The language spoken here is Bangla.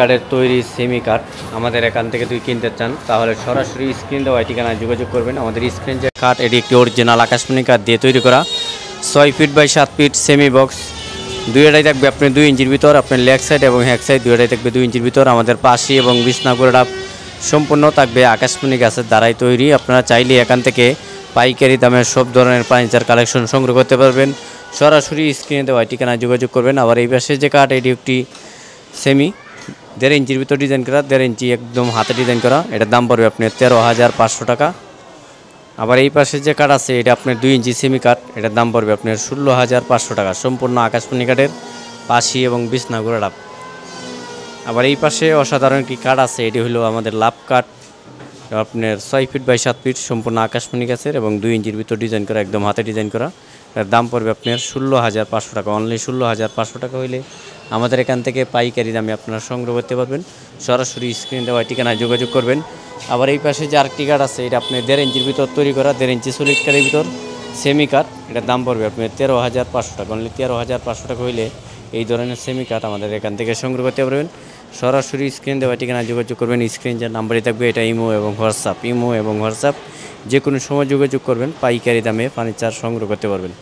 কার্ডের তৈরি সেমি কার্ড আমাদের এখান থেকে তুই কিনতে চান তাহলে সরাসরি স্ক্রিন দেওয়া ঠিকানায় যোগাযোগ করবেন। আমাদের স্ক্রিন যে কার্ড এটি একটি অরিজিনাল আকাশমণি কার্ড দিয়ে তৈরি করা 6 feet by 7 feet semi box. দুইটাই থাকবে আপনার 2 ইঞ্চির ভিতর, আপনার লেগ সাইড এবং হ্যাক সাইড দুইটাই থাকবে 2 ইঞ্চির ভিতর। আমাদের পাশি এবং বিছনাগুড়া সম্পূর্ণ থাকবে আকাশমণি গাছের দ্বারাই তৈরি। আপনারা চাইলে এখান থেকে পাইকারি দামে সব ধরনের ফার্নিচার কালেকশন সংগ্রহ করতে পারবেন। সরাসরি স্ক্রিনে দেওয়া ঠিকানায় যোগাযোগ করবেন। আবার এই পাশে যে কার্ড এটি একটি সেমি 1.5 ইঞ্চির ভিতর ডিজাইন করা, 1.5 ইঞ্চি একদম হাতে ডিজাইন করা। এটার দাম পড়বে আপনার 13,500 টাকা। আবার এই পাশে যে কাঠ আছে এটা আপনার 2 ইঞ্চি সেমি কাঠ, এটার দাম পড়বে আপনার 16,500 টাকা। সম্পূর্ণ আকাশমণি কাঠের পাশি এবং বিছনাগুড়া ডাব। আবার এই পাশে অসাধারণ একটি কাঠ আছে, এটি হলো আমাদের লাভ কাঠ, আপনার 6 ফিট বাই 7 ফিট সম্পূর্ণ আকাশমণি গাছের এবং 2 ইঞ্চির ভিতর ডিজাইন করা, একদম হাতে ডিজাইন করা। এর দাম পড়বে আপনার 16,500 টাকা। অনলি 16,500 টাকা হইলে আমাদের এখান থেকে পাইকারি দামে আপনারা সংগ্রহ করতে পারবেন। সরাসরি স্ক্রিন দেওয়া ঠিকানায় যোগাযোগ করবেন। আবার এই পাশে যে আরেকটি কাঠ আছে এটা আপনি 1.5 ইঞ্চির ভিতর তৈরি করা, 1.5 ইঞ্চি সলিড কাঠের ভিতর সেমি কাঠ, এটার দাম পড়বে আপনার 13,500 টাকা। অনলি 13,500 টাকা হইলে এই ধরনের সেমি কাঠ আমাদের এখান থেকে সংগ্রহ করতে পারবেন। সরাসরি স্ক্রিন দেওয়া ঠিকানায় যোগাযোগ করবেন। স্ক্রিন যে নাম্বারই থাকবে এটা ইমো এবং হোয়াটসঅ্যাপ যে কোনো সময় যোগাযোগ করবেন, পাইকারি দামে ফার্নিচার সংগ্রহ করতে পারবেন।